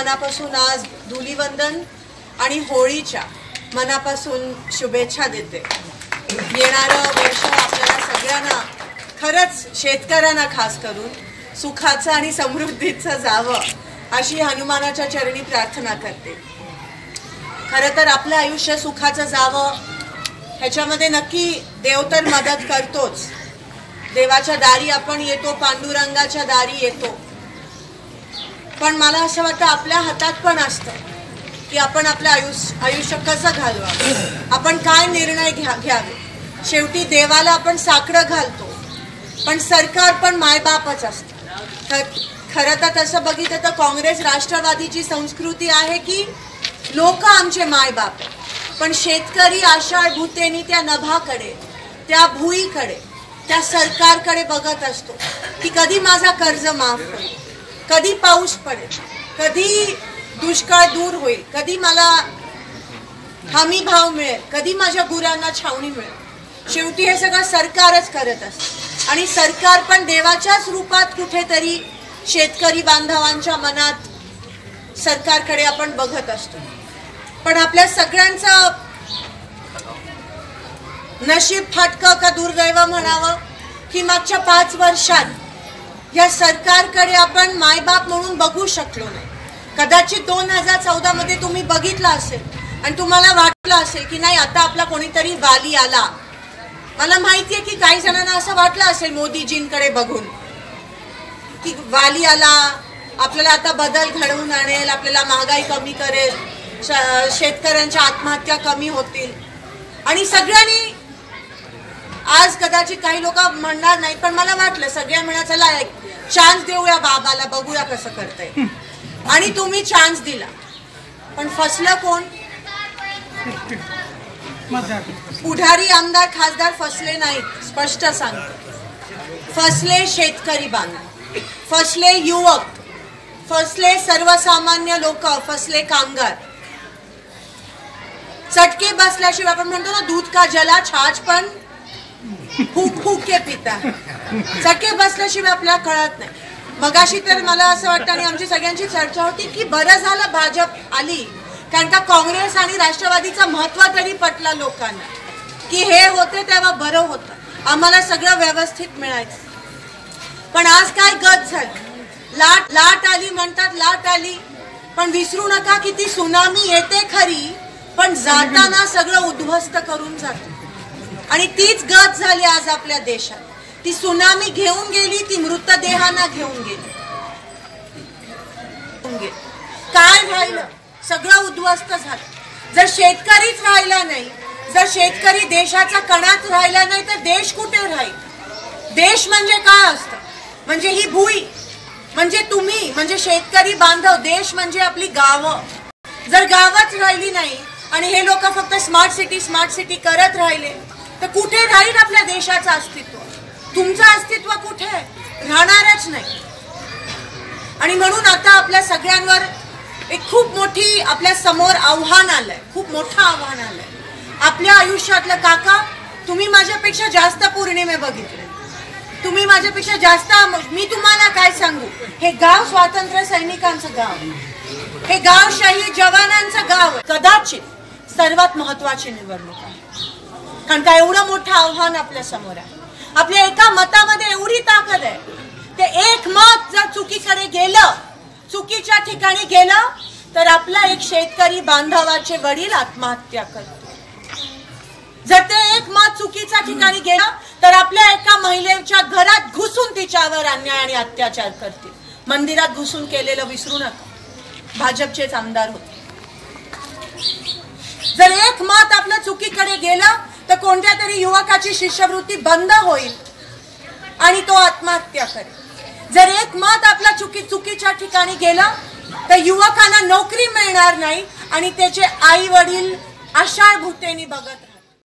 मनापासून आज धुलीवंदन आणि होळीच्या मनापासून शुभेच्छा देते। येणारं वर्ष आपल्याला सगळ्यांना खरंच शेतकऱ्यांना खास करून सुखाचं आणि समृद्धीचं जावं अशी हनुमानाच्या चरणी प्रार्थना करते। खरं तर आपलं आयुष्य सुखाचं जावं ह्याच्यामध्ये नक्की देव तर मदत करतोच। देवाच्या दारी आपण येतो, पांडुरंगाच्या दारी येतो, पण मला असं वाटतं आपल्या हातात पण असतं की आपण आपलं आयुष्य कसं घालवावं, आपण काय निर्णय घ्यावे। शेवटी देवाला आपण साकडं घालतो, पण सरकार पण मायबापच असतं। खरं तर तसं बघितलं तर काँग्रेस राष्ट्रवादीची संस्कृती आहे की लोक आमचे मायबाप, पण शेतकरी आषाढ भूतेनी त्या नभाकडे, त्या भुईकडे, त्या सरकारकडे बघत असतो की कधी माझा कर्ज माफ होईल, कधी पाऊस पडेल, कधी दुष्काळ दूर होईल, कधी मला हमी भाव मिळेल, कधी माझ्या गुरांना छावणी मिळेल। शेवटी हे सगळं सरकारच करत असतं आणि सरकार पण देवाच्याच रूपात कुठेतरी शेतकरी बांधवांच्या मनात सरकारकडे आपण बघत असतो। पण आपल्या सगळ्यांचं नशीब फाटकं का दुर्दैव म्हणावं की मागच्या 5 वर्षात या सरकारकडे आपण मायबाप म्हणून बघू शकलो नाही। कदाचित 2014 मध्ये तुम्ही बघितलं असेल आणि तुम्हाला वाटलं असेल की नाही आता आपला कोणीतरी वाली आला। मला माहिती आहे की काही जणांना असं वाटलं असेल मोदीजींकडे बघून की वाली आला, आपल्याला आता बदल घडवून आणेल, आपल्याला महागाई कमी करेल, शेतकऱ्यांच्या आत्महत्या कमी होतील आणि सगळ्यांनी आज कदाचित काही लोक म्हणणार नाही, पण मला वाटलं सगळ्या म्हणा चला एक चान्स देऊया बाबाला, बघूया कसं करतंय। आणि तुम्ही चान्स दिला, पण फसलं कोण? पुढारी आमदार खासदार फसले नाहीत, स्पष्ट सांगतो। फसले शेतकरी बांधव, फसले युवक, फसले सर्वसामान्य लोक, फसले कामगार। चटके बसल्याशिवाय आपण म्हणतो ना दूध का जला छाछ पण फूक फूक के पिता, चटके बसल्याशिवाय आपल्याला कळत नाही। मगाशी तर मला असं वाटतं आणि आमची सगळ्यांची चर्चा होती की बरं झालं भाजप आली, कारण का काँग्रेस आणि राष्ट्रवादीचं महत्व तरी पटलं लोकांना की हे होते तेव्हा बरं होतं, आम्हाला सगळं व्यवस्थित मिळायचं। पण आज काय गत झाली, लाट आली म्हणतात, लाट आली, पण विसरू नका की ती सुनामी येते खरी, पण जाताना सगळं उद्ध्वस्त करून जाते। आणि तीच गत झाली आज आपल्या देशात। ती सुनामी घेऊन गेली, ती मृतदेहांना घेऊन गेली। काय राहिलं? सगळं उद्ध्वस्त झालं। जर शेतकरीच राहिला नाही, जर शेतकरी देशाच्या कणात राहिला नाही तर देश कुठे राहील? देश म्हणजे काय असतं? म्हणजे ही भुई, म्हणजे तुम्ही, म्हणजे शेतकरी बांधव। देश म्हणजे आपली गावं। जर गावच राहिली नाही आणि हे लोक फक्त स्मार्ट सिटी करत राहिले तर कुठे राहील आपल्या देशाचं अस्तित्व? तुमचं अस्तित्व कुठे? राहणारच नाही। आणि म्हणून आता आपल्या सगळ्यांवर एक खूप मोठी आपल्या समोर आव्हान आलंय, खूप मोठं आव्हान आलंय। आपल्या आयुष्यातलं काका तुम्ही माझ्यापेक्षा जास्त पौर्णिमे बघितले, तुम्ही माझ्यापेक्षा जास्त, मी तुम्हाला काय सांगू, हे गाव स्वातंत्र्य सैनिकांचं गाव, हे गाव शहीद जवानांचं गाव, कदाचित सर्वात महत्वाची निवडणूक आहे। कारण का एवढं मोठं आव्हान आपल्या समोर आहे। आपल्या एका मतामध्ये एवढी ताकद आहे, ते एक मत जर चुकीकडे गेलं, चुकीच्या ठिकाणी गेलं तर आपला एक शेतकरी बांधवाचे वडील आत्महत्या करतो। जर ते एक मत चुकीच्या ठिकाणी गेलं तर आपल्या एका महिलेच्या घरात घुसून तिच्यावर अन्याय आणि अत्याचार करतील। मंदिरात घुसून केलेलं विसरू नका, भाजपचेच आमदार होते। जर एक मत आपलं चुकीकडे गेलं तर कोणत्या तरी युवकाची शिष्यवृत्ती बंद होईल आणि तो आत्महत्या करेल। जर एक मत आपला चुकीच्या ठिकाणी गेलं तर युवकांना नोकरी मिळणार नाही आणि त्याचे आई वडील आषाढ भूतेनी बघत